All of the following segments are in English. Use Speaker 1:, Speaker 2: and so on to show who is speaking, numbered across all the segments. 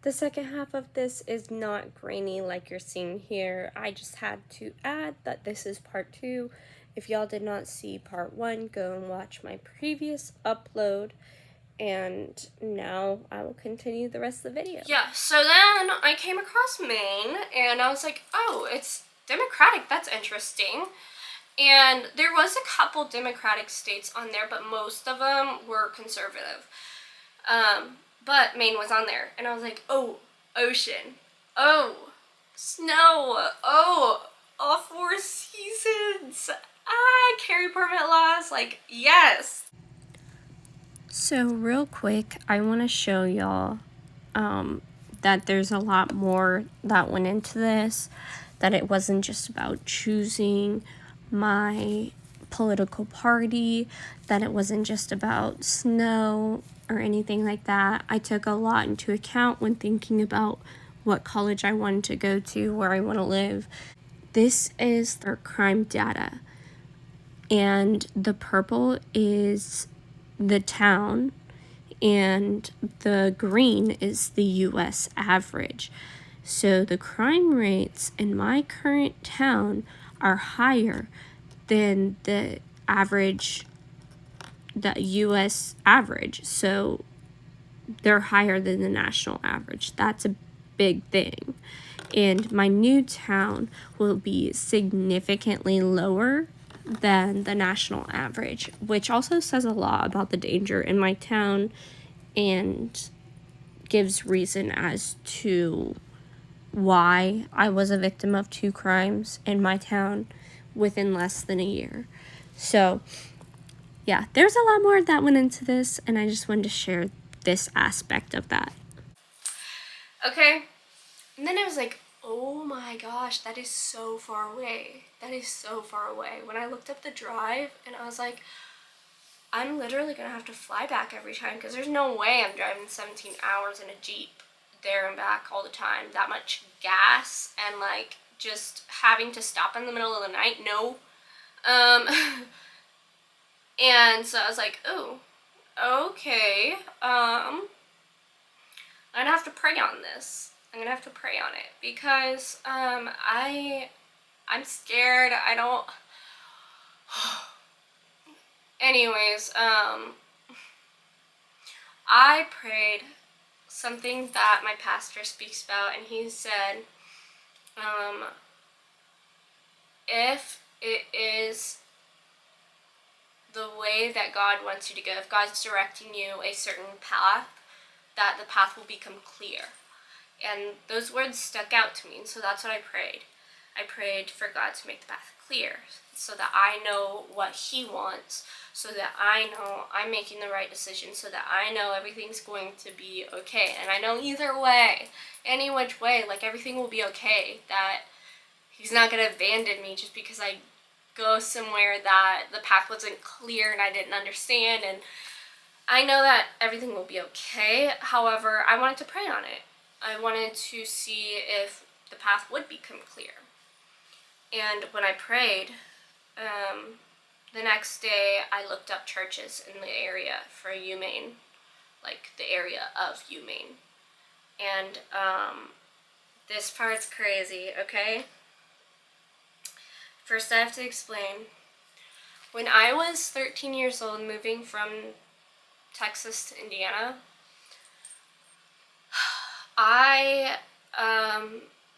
Speaker 1: The second half of this is not grainy like you're seeing here. I just had to add that this is part 2. If y'all did not see part 1, go and watch my previous upload. And now I will continue the rest of the video. Yeah, so then I came across Maine, and I was like, oh, it's Democratic, that's interesting. And there was a couple Democratic states on there, but most of them were conservative. But Maine was on there, and I was like, oh, ocean, oh, snow, oh, all 4 seasons, carry permit laws, like, yes. So real quick, I want to show y'all that there's a lot more that went into this, that it wasn't just about choosing my political party, that it wasn't just about snow or anything like that. I took a lot into account when thinking about what college I wanted to go to, where I want to live. This is their crime data, and the purple is the town, and the green is the US average. So the crime rates in my current town are higher than the average, the US average. So they're higher than the national average. That's a big thing. And my new town will be significantly lower than the national average, which also says a lot about the danger in my town and gives reason as to why I was a victim of 2 crimes in my town within less than a year. So yeah, there's a lot more that went into this, and I just wanted to share this aspect of that. Okay, and then I was like, oh my gosh, that is so far away. That is so far away. When I looked up the drive, and I was like, I'm literally gonna have to fly back every time, because there's no way I'm driving 17 hours in a Jeep there and back all the time. That much gas, and like just having to stop in the middle of the night, no. And so I was like, oh, okay, I'm gonna have to pray on this. I'm gonna have to pray on it, because I'm scared. I don't. Anyways, I prayed something that my pastor speaks about, and he said, if it is the way that God wants you to go, if God's directing you a certain path, that the path will become clear. And those words stuck out to me, and so that's what I prayed. I prayed for God to make the path clear, so that I know what He wants, so that I know I'm making the right decision, so that I know everything's going to be okay. And I know either way, any which way, like, everything will be okay, that He's not going to abandon me just because I go somewhere that the path wasn't clear and I didn't understand. And I know that everything will be okay. However, I wanted to pray on it. I wanted to see if the path would become clear. And when I prayed, the next day I looked up churches in the area for UMaine, like the area of UMaine. And this part's crazy, okay? First, I have to explain. When I was 13 years old, moving from Texas to Indiana, I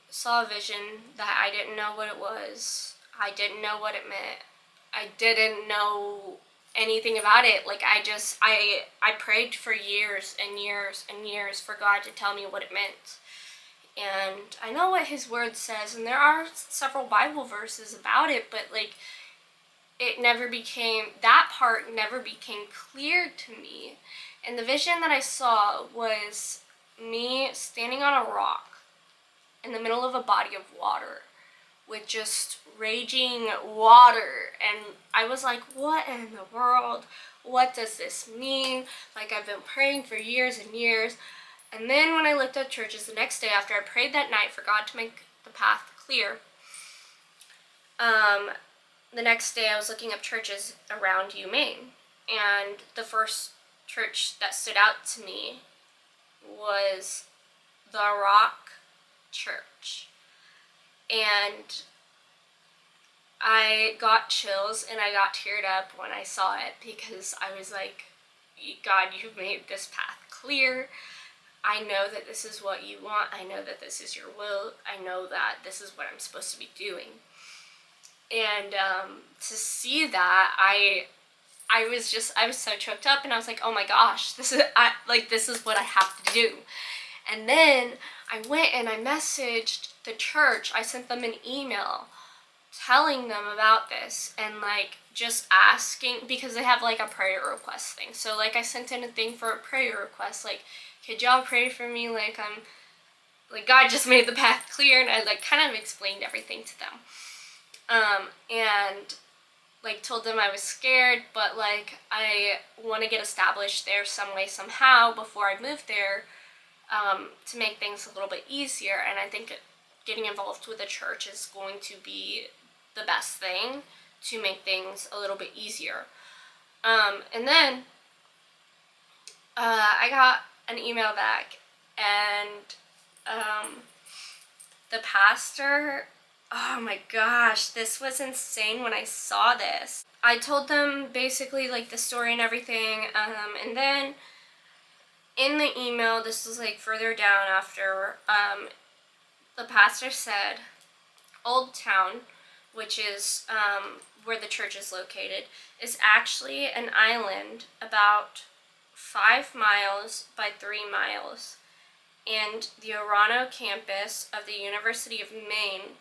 Speaker 1: saw a vision that I didn't know what it was. I didn't know what it meant. I didn't know anything about it. Like, I prayed for years and years and years for God to tell me what it meant. And I know what His Word says, and there are several Bible verses about it, but like, that part never became clear to me. And the vision that I saw was me standing on a rock in the middle of a body of water with just raging water. And I was like, what in the world? What does this mean? Like, I've been praying for years and years. And then when I looked at churches the next day after I prayed that night for God to make the path clear, the next day I was looking up churches around UMaine, and the first church that stood out to me was the Rock Church. And I got chills and I got teared up when I saw it, because I was like, God, you've made this path clear. I know that this is what you want. I know that this is your will. I know that this is what I'm supposed to be doing. And to see that, I was so choked up, and I was like, oh my gosh, this is what I have to do. And then I went and I messaged the church. I sent them an email telling them about this, and like just asking, because they have like a prayer request thing. So like I sent in a thing for a prayer request, like, could y'all pray for me, like I'm like, God just made the path clear. And I like kind of explained everything to them, and like told them I was scared, but like I want to get established there some way somehow before I move there, to make things a little bit easier. And I think getting involved with a church is going to be the best thing to make things a little bit easier. And then I got an email back, and the pastor, oh my gosh, this was insane when I saw this. I told them basically like the story and everything, and then in the email, this was like further down after, the pastor said, Old Town, which is where the church is located, is actually an island about 5 miles by 3 miles, and the Orano campus of the University of Maine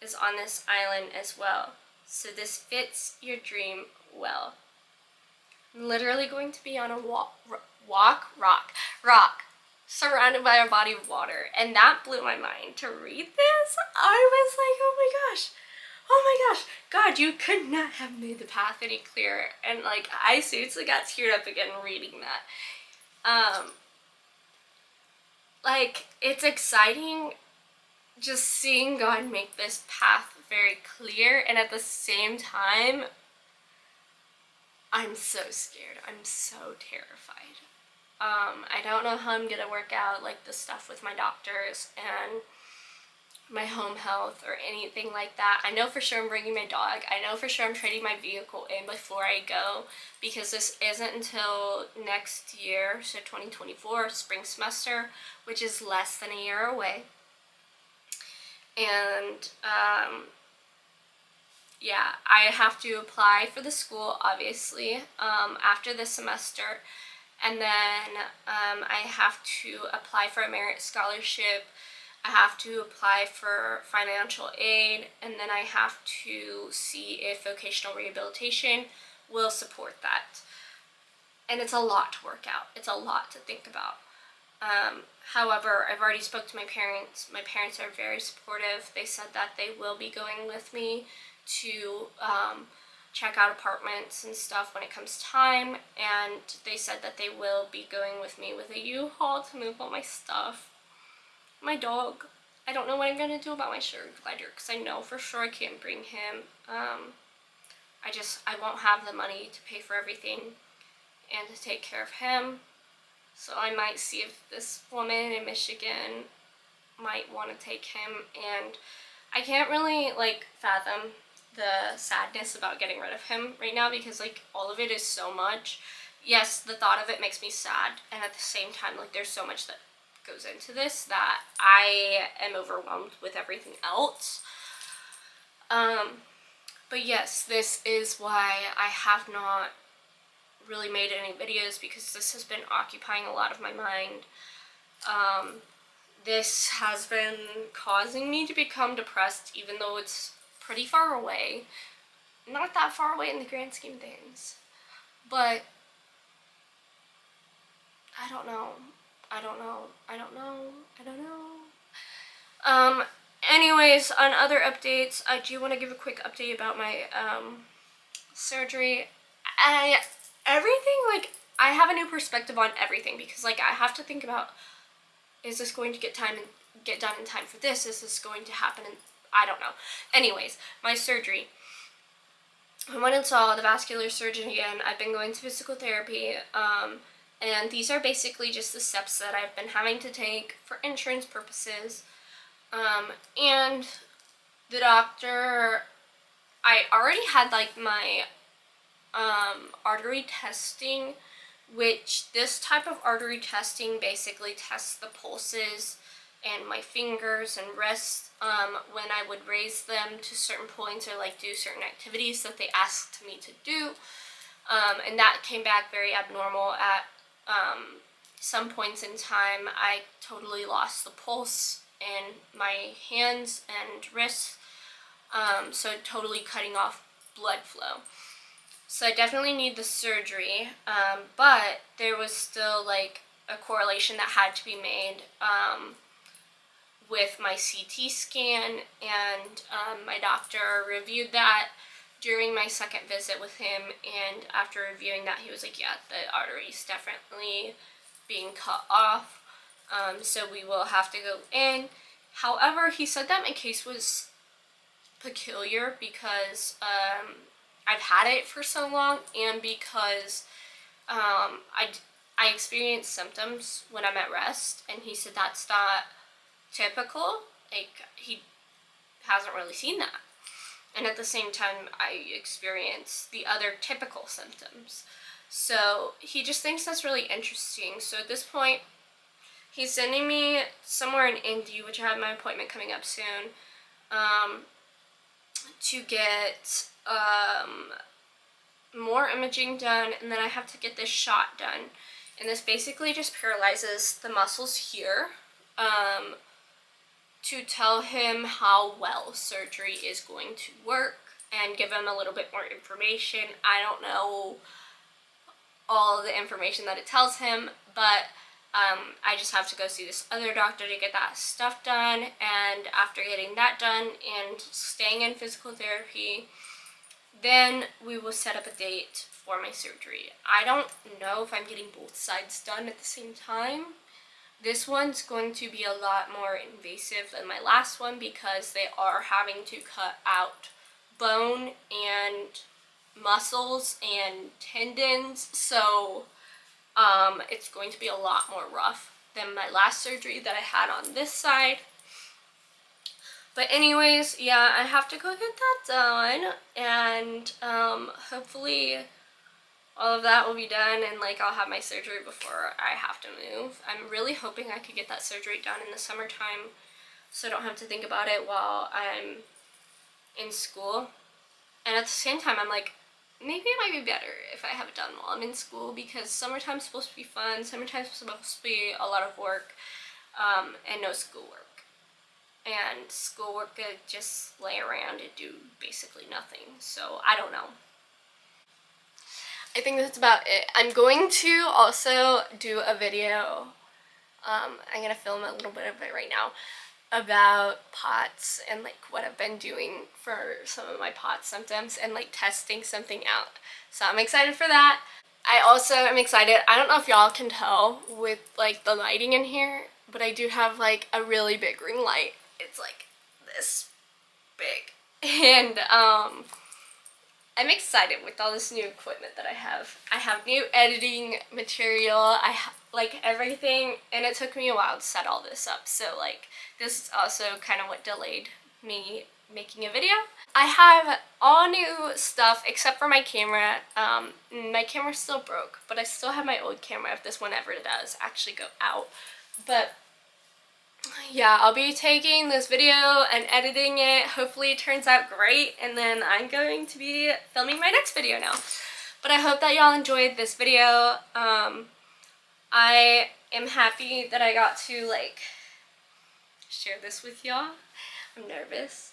Speaker 1: is on this island as well. So this fits your dream well. I'm literally going to be on a rock, surrounded by a body of water, and that blew my mind to read this. I was like, oh my gosh, God, you could not have made the path any clearer. And like, I seriously got teared up again reading that. Like, it's exciting just seeing God make this path very clear, and at the same time, I'm so scared. I'm so terrified. I don't know how I'm gonna work out like the stuff with my doctors and my home health or anything like that. I know for sure I'm bringing my dog. I know for sure I'm trading my vehicle in before I go, because this isn't until next year, so 2024 spring semester, which is less than a year away. And yeah, I have to apply for the school, obviously, after this semester, and then I have to apply for a merit scholarship. I have to apply for financial aid, and then I have to see if vocational rehabilitation will support that. And it's a lot to work out. It's a lot to think about. However, I've already spoke to my parents. My parents are very supportive. They said that they will be going with me to check out apartments and stuff when it comes time, and they said that they will be going with me with a U-Haul to move all my stuff. My dog, I don't know what I'm going to do about my sugar glider, because I know for sure I can't bring him. I won't have the money to pay for everything and to take care of him. So I might see if this woman in Michigan might want to take him, and I can't really like fathom the sadness about getting rid of him right now, because like all of it is so much. Yes, the thought of it makes me sad, and at the same time, like, there's so much that goes into this that I am overwhelmed with everything else. But yes, this is why I have not really made any videos, because this has been occupying a lot of my mind. This has been causing me to become depressed, even though it's pretty far away. Not that far away in the grand scheme of things. But I don't know. Anyways, on other updates, I do want to give a quick update about my surgery. Everything, like, I have a new perspective on everything, because like I have to think about, is this going to get done in time for this? Is this going to happen? And I don't know. Anyways, my surgery. I went and saw the vascular surgeon again. I've been going to physical therapy. And these are basically just the steps that I've been having to take for insurance purposes. And the doctor, I already had like my artery testing, which this type of artery testing basically tests the pulses and my fingers and wrists when I would raise them to certain points or like do certain activities that they asked me to do. And that came back very abnormal at some points in time. I totally lost the pulse in my hands and wrists, so totally cutting off blood flow. So I definitely need the surgery, but there was still like a correlation that had to be made with my CT scan, and my doctor reviewed that during my second visit with him, and after reviewing that, he was like, yeah, the artery's definitely being cut off, so we will have to go in. However, he said that my case was peculiar because I've had it for so long, and because I experienced symptoms when I'm at rest, and he said that's not typical. Like, he hasn't really seen that. And at the same time, I experience the other typical symptoms. So he just thinks that's really interesting. So at this point, he's sending me somewhere in Indy, which I have my appointment coming up soon, to get more imaging done, and then I have to get this shot done. And this basically just paralyzes the muscles here to tell him how well surgery is going to work and give him a little bit more information. I don't know all the information that it tells him, but I just have to go see this other doctor to get that stuff done, and after getting that done and staying in physical therapy, then we will set up a date for my surgery. I don't know if I'm getting both sides done at the same time. This one's going to be a lot more invasive than my last one because they are having to cut out bone and muscles and tendons, so it's going to be a lot more rough than my last surgery that I had on this side. But anyways, yeah, I have to go get that done, and hopefully all of that will be done, and like I'll have my surgery before I have to move. I'm really hoping I could get that surgery done in the summertime so I don't have to think about it while I'm in school. And at the same time, I'm like, maybe it might be better if I have it done while I'm in school, because summertime's supposed to be fun, summertime's supposed to be a lot of work, and no schoolwork. And schoolwork could just lay around and do basically nothing, so I don't know. I think that's about it. I'm going to also do a video, I'm gonna film a little bit of it right now, about POTS and like what I've been doing for some of my POTS symptoms and like testing something out. So I'm excited for that. I also am excited, I don't know if y'all can tell with like the lighting in here, but I do have like a really big ring light. It's like this big. And I'm excited with all this new equipment that I have. I have new editing material, I have like everything, and it took me a while to set all this up, so like this is also kind of what delayed me making a video. I have all new stuff except for my camera. My camera still broke, but I still have my old camera if this one ever does actually go out. But yeah, I'll be taking this video and editing it. Hopefully it turns out great, and then I'm going to be filming my next video now. But I hope that y'all enjoyed this video. I am happy that I got to like share this with y'all. I'm nervous.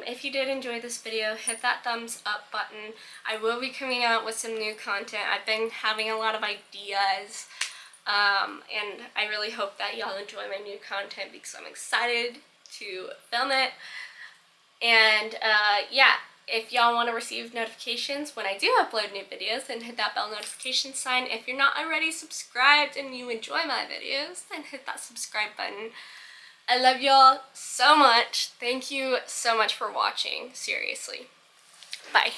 Speaker 1: If you did enjoy this video, hit that thumbs up button. I will be coming out with some new content. I've been having a lot of ideas. And I really hope that y'all enjoy my new content because I'm excited to film it. And yeah, if y'all want to receive notifications when I do upload new videos, then hit that bell notification sign. If you're not already subscribed and you enjoy my videos, then hit that subscribe button. I love y'all so much. Thank you so much for watching. Seriously. Bye.